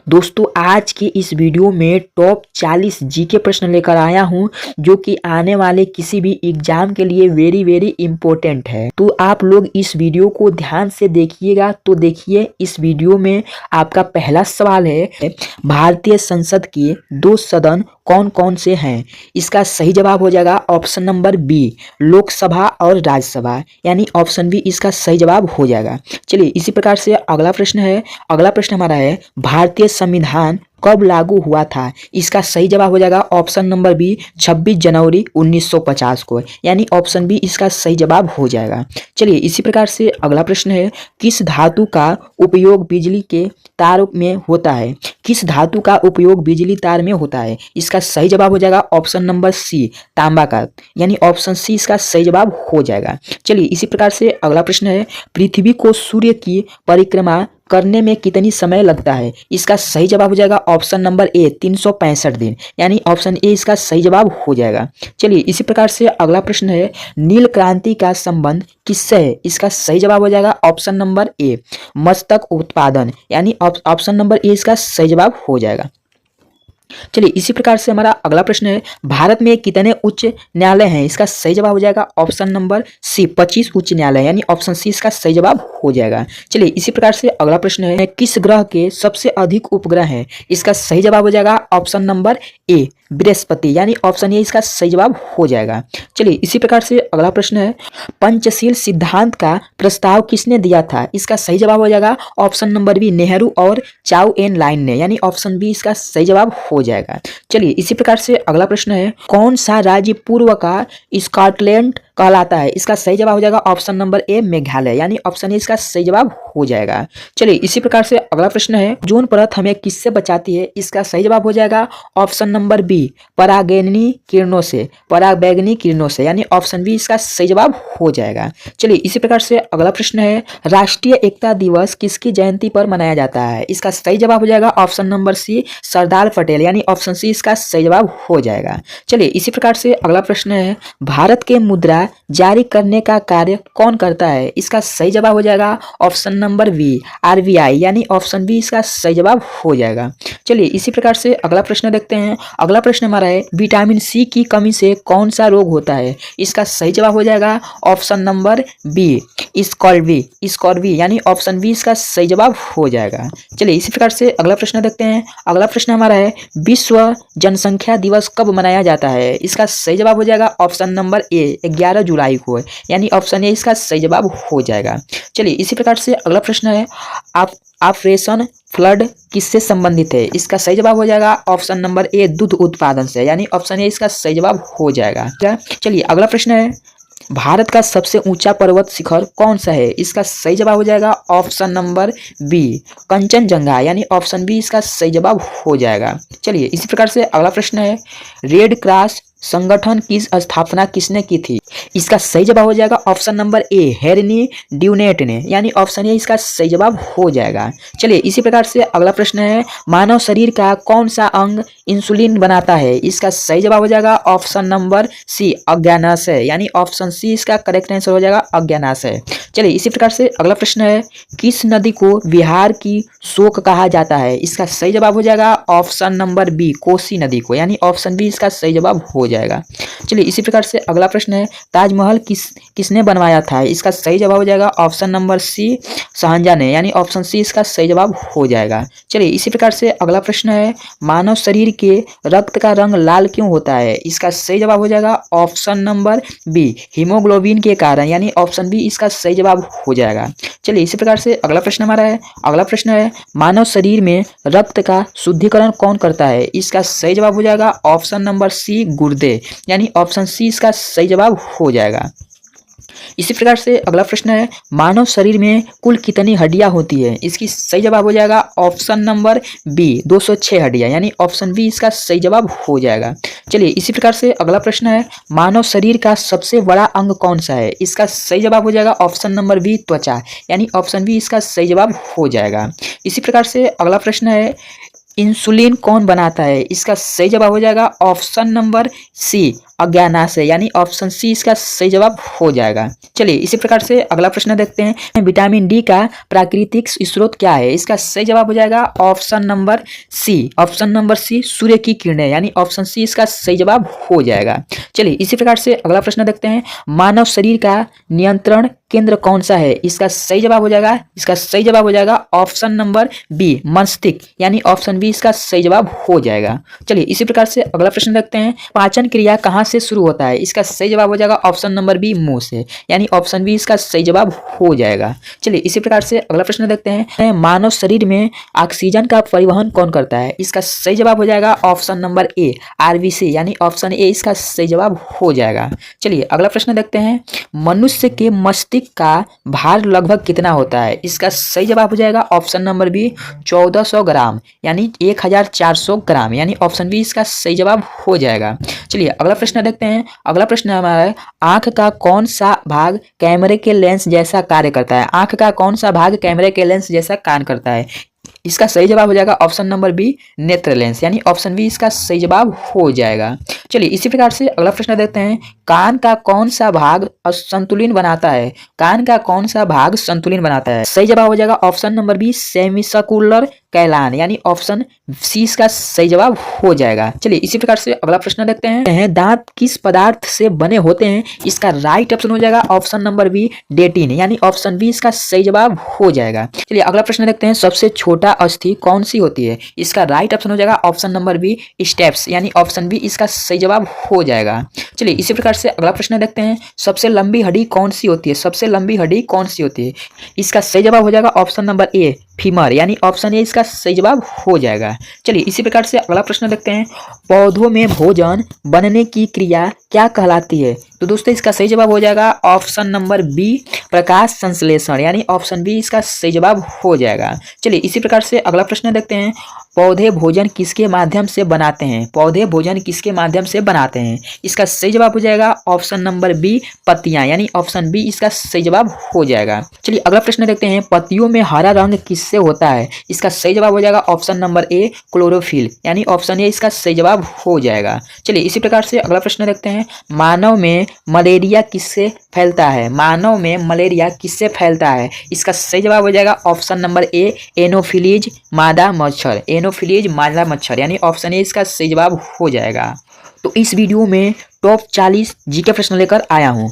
दोस्तों आज के इस वीडियो में टॉप 40 जीके प्रश्न लेकर आया हूं जो कि आने वाले किसी भी एग्जाम के लिए वेरी इंपॉर्टेंट है। तो आप लोग इस वीडियो को ध्यान से देखिएगा। तो देखिए इस वीडियो में आपका पहला सवाल है, भारतीय संसद के दो सदन कौन कौन से हैं? इसका सही जवाब हो जाएगा ऑप्शन नंबर बी, लोकसभा और राज्यसभा, यानी ऑप्शन बी इसका सही जवाब हो जाएगा। चलिए इसी प्रकार से अगला प्रश्न है। अगला प्रश्न हमारा है, भारतीय संविधान कब लागू हुआ था? इसका सही जवाब हो जाएगा ऑप्शन नंबर बी 26 जनवरी 1950 को, यानी ऑप्शन बी इसका सही जवाब हो जाएगा। चलिए इसी प्रकार से अगला प्रश्न है, किस धातु का उपयोग बिजली के तार में होता है? किस धातु का उपयोग बिजली तार में होता है? इसका सही जवाब हो जाएगा ऑप्शन नंबर सी, तांबा का, यानी ऑप्शन सी इसका सही जवाब हो जाएगा। चलिए इसी प्रकार से अगला प्रश्न है, पृथ्वी को सूर्य की परिक्रमा करने में कितनी समय लगता है? इसका सही जवाब हो जाएगा ऑप्शन नंबर ए 365 दिन, यानी ऑप्शन ए इसका सही जवाब हो जाएगा। चलिए इसी प्रकार से अगला प्रश्न है, नील क्रांति का संबंध किससे है? इसका सही जवाब हो जाएगा ऑप्शन नंबर ए, मस्तक उत्पादन, यानी ऑप्शन नंबर ए इसका सही जवाब हो जाएगा। चलिए इसी प्रकार से हमारा अगला प्रश्न है, भारत में कितने उच्च न्यायालय हैं? इसका सही जवाब हो जाएगा ऑप्शन नंबर सी 25 उच्च न्यायालय, यानी ऑप्शन सी इसका सही जवाब हो जाएगा। चलिए इसी प्रकार से अगला प्रश्न है, किस ग्रह के सबसे अधिक उपग्रह हैं? इसका सही जवाब हो जाएगा ऑप्शन नंबर ए, बृहस्पति, यानी ऑप्शन ए इसका सही जवाब हो जाएगा। चलिए इसी प्रकार से अगला प्रश्न है, पंचशील सिद्धांत का प्रस्ताव किसने दिया था? इसका सही जवाब हो जाएगा ऑप्शन नंबर बी, नेहरू और चाउ एन लाइन ने, यानी ऑप्शन बी इसका सही जवाब हो जाएगा। चलिए इसी प्रकार से अगला प्रश्न है, कौन सा राज्य पूर्व का स्कॉटलैंड कहलाता है? इसका सही जवाब हो जाएगा ऑप्शन नंबर ए, मेघालय, यानी ऑप्शन ए इसका सही जवाब हो जाएगा। चलिए इसी प्रकार से अगला प्रश्न है, ओजोन परत हमें किससे बचाती है? इसका सही जवाब हो जाएगा ऑप्शन नंबर बी, परागैंगनी किरणों से, पराबैंगनी किरणों से, यानी ऑप्शन बी इसका सही जवाब हो जाएगा। चलिए इसी प्रकार से अगला प्रश्न है, राष्ट्रीय एकता दिवस किसकी जयंती पर मनाया जाता है? इसका सही जवाब हो जाएगा ऑप्शन नंबर सी, सरदार पटेल, यानी ऑप्शन सी इसका सही जवाब हो जाएगा। चलिए इसी प्रकार से अगला प्रश्न है, भारत के मुद्रा जारी करने का कार्य कौन करता है? इसका सही जवाब हो जाएगा ऑप्शन नंबर बी, आरबीआई, यानी ऑप्शन बी इसका सही जवाब हो जाएगा। चलिए इसी प्रकार से अगला प्रश्न देखते हैं। अगला प्रश्न हमारा है, विटामिन सी की कमी से कौन सा रोग होता है? इसका सही जवाब हो जाएगा ऑप्शन नंबर बी, स्कॉर्वी, यानी ऑप्शन बी इसका सही जवाब हो जाएगा। चलिए इसी प्रकार से अगला प्रश्न देखते हैं। अगला प्रश्न हमारा है, विश्व जनसंख्या दिवस कब मनाया जाता है? इसका सही जवाब हो जाएगा ऑप्शन नंबर ए, 11 जुलाई को, यानी ऑप्शन ए इसका सही जवाब हो जाएगा। चलिए इसी प्रकार से अगला प्रश्न है, ऑपरेशन फ्लड किससे संबंधित है? इसका सही जवाब हो जाएगा ऑप्शन नंबर ए, दूध उत्पादन से, यानी ऑप्शन ए इसका सही जवाब हो जाएगा। चलिए अगला प्रश्न है, भारत का सबसे ऊंचा पर्वत शिखर कौन सा है? इसका सही जवाब हो जाएगा ऑप्शन नंबर बी, कंचनजंगा, यानी ऑप्शन बी इसका सही जवाब हो जाएगा। चलिए इसी प्रकार से अगला प्रश्न है, रेड क्रॉस संगठन की स्थापना किसने की थी? इसका सही जवाब हो जाएगा option number A, Henry Dunant ने, यानी ऑप्शन ए इसका सही जवाब हो जाएगा। चलिए इसी प्रकार से अगला प्रश्न है, मानव शरीर का कौन सा अंग इंसुलिन बनाता है? इसका सही जवाब हो जाएगा ऑप्शन नंबर सी, अज्ञानाशय, यानी ऑप्शन सी इसका करेक्ट आंसर हो जाएगा अज्ञानाशय। चलिए इसी प्रकार से अगला प्रश्न है, किस नदी को बिहार की शोक कहा जाता है? इसका सही जवाब हो जाएगा ऑप्शन नंबर बी, कोसी नदी को, यानी ऑप्शन बी इसका सही जवाब हो जाएगा। चलिए इसी प्रकार से अगला प्रश्न है, ताजमहल किसने बनवाया था? इसका सही जवाब हो जाएगा ऑप्शन नंबर सी, शाहजहां ने, यानी ऑप्शन सी इसका सही जवाब हो जाएगा। चलिए इसी प्रकार से अगला प्रश्न है, मानव शरीर के रक्त का रंग लाल क्यों होता है? इसका सही जवाब हो जाएगा ऑप्शन नंबर बी, हीमोग्लोबिन के कारण, यानी ऑप्शन बी इसका सही जवाब हो जाएगा। चलिए इसी प्रकार से अगला प्रश्न हमारा है, अगला प्रश्न है, मानव शरीर में रक्त का शुद्धिकरण कौन करता है? इसका सही जवाब हो जाएगा ऑप्शन नंबर सी, गुर्दे, यानी ऑप्शन सी इसका सही जवाब हो जाएगा। इसी प्रकार से अगला प्रश्न है, मानव शरीर में कुल कितनी हड्डियां होती है? इसकी सही जवाब हो जाएगा ऑप्शन नंबर बी, 206 हड्डियां, यानी ऑप्शन बी इसका सही जवाब हो जाएगा। चलिए इसी प्रकार से अगला प्रश्न है, मानव शरीर का सबसे बड़ा अंग कौन सा है? इसका सही जवाब हो जाएगा ऑप्शन नंबर बी, त्वचा, यानी ऑप्शन बी इसका सही जवाब हो जाएगा। इसी प्रकार से अगला प्रश्न है, इंसुलिन कौन बनाता है? इसका सही जवाब हो जाएगा ऑप्शन नंबर सी, अज्ञानाशय यानी ऑप्शन सी इसका सही जवाब हो जाएगा। चलिए इसी प्रकार से अगला प्रश्न देखते हैं, विटामिन डी का प्राकृतिक स्रोत क्या है? इसका सही जवाब हो जाएगा option number C, option number C सूर्य की किरणें यानी ऑप्शन सी इसका सही जवाब हो जाएगा। चलिए इसी प्रकार से अगला प्रश्न देखते हैं, मानव शरीर का नियंत्रण केंद्र कौन सा है? इसका सही जवाब हो जाएगा, इसका सही जवाब हो जाएगा ऑप्शन नंबर बी मस्तिष्क यानी ऑप्शन बी इसका सही जवाब हो जाएगा। चलिए इसी प्रकार से अगला प्रश्न देखते हैं, पाचन क्रिया कहाँ से शुरू होता है? इसका सही जवाब हो जाएगा ऑप्शन नंबर बी मुंह से यानी ऑप्शन बी इसका सही जवाब हो जाएगा। चलिए इसी प्रकार से अगला प्रश्न देखते हैं, मानव शरीर में ऑक्सीजन का परिवहन कौन करता है? इसका सही जवाब हो जाएगा ऑप्शन नंबर ए आरबीसी यानी ऑप्शन ए इसका सही जवाब हो जाएगा। चलिए अगला प्रश्न देखते हैं, मनुष्य के मस्तिष्क का भार लगभग कितना होता है? इसका सही जवाब हो जाएगा ऑप्शन नंबर बी 1400 ग्राम यानी 1400 ग्राम यानी ऑप्शन बी इसका सही जवाब हो जाएगा। चलिए अगला प्रश्न देखते हैं, अगला प्रश्न हमारा है, आंख का कौन सा भाग कैमरे के लेंस जैसा कार्य करता है? आंख का कौन सा भाग कैमरे के लेंस जैसा कार्य करता है? इसका सही जवाब हो जाएगा ऑप्शन नंबर बी नेत्र लेंस यानी ऑप्शन बी इसका सही जवाब हो जाएगा। चलिए इसी प्रकार से अगला प्रश्न देखते हैं, कान का कौन सा भाग संतुलन बनाता है? कान का कौन सा भाग संतुलन बनाता है? सही जवाब हो जाएगा ऑप्शन नंबर बी सेमिसर्कुलर कैलान यानी ऑप्शन सी इसका सही जवाब हो जाएगा। चलिए इसी प्रकार से अगला प्रश्न देखते हैं, दांत किस पदार्थ से बने होते हैं? इसका राइट ऑप्शन हो जाएगा ऑप्शन नंबर बी डेटिन यानी ऑप्शन बी इसका सही जवाब हो जाएगा। चलिए अगला प्रश्न देखते हैं, सबसे छोटा अस्थि कौन सी होती है? इसका राइट ऑप्शन हो जाएगा ऑप्शन नंबर बी स्टेप्स यानी ऑप्शन बी इसका सही जवाब हो जाएगा। चलिए इसी प्रकार से अगला प्रश्न देखते हैं, सबसे लंबी हड्डी कौन सी होती है? सबसे लंबी हड्डी कौन सी होती है? इसका सही जवाब हो जाएगा ऑप्शन नंबर ए फीमर यानी ऑप्शन ए इसका सही जवाब हो जाएगा। चलिए इसी प्रकार से अगला प्रश्न देखते हैं, पौधों में भोजन बनने की क्रिया क्या कहलाती है? तो दोस्तों इसका सही जवाब हो जाएगा ऑप्शन नंबर बी प्रकाश संश्लेषण यानी ऑप्शन बी इसका सही जवाब हो जाएगा। चलिए इसी प्रकार से अगला प्रश्न देखते हैं, पौधे भोजन किसके माध्यम से बनाते हैं? पौधे भोजन किसके माध्यम से बनाते हैं? इसका सही जवाब हो जाएगा ऑप्शन नंबर बी पत्तियां यानी ऑप्शन बी इसका सही जवाब हो जाएगा। चलिए अगला प्रश्न देखते हैं, पत्तियों में हरा रंग किससे होता है? इसका सही जवाब हो जाएगा ऑप्शन नंबर ए क्लोरोफिल यानी ऑप्शन ए इसका सही जवाब हो जाएगा। चलिए इसी प्रकार से अगला प्रश्न देखते हैं, मानव में मलेरिया किससे फैलता है? मानव में मलेरिया किससे फैलता है? इसका सही जवाब हो जाएगा ऑप्शन नंबर ए एनोफिलीज मादा मच्छर, एनोफिलीज मादा मच्छर यानी ऑप्शन ए इसका सही जवाब हो जाएगा। तो इस वीडियो में टॉप 40 जीके प्रश्न लेकर आया हूँ।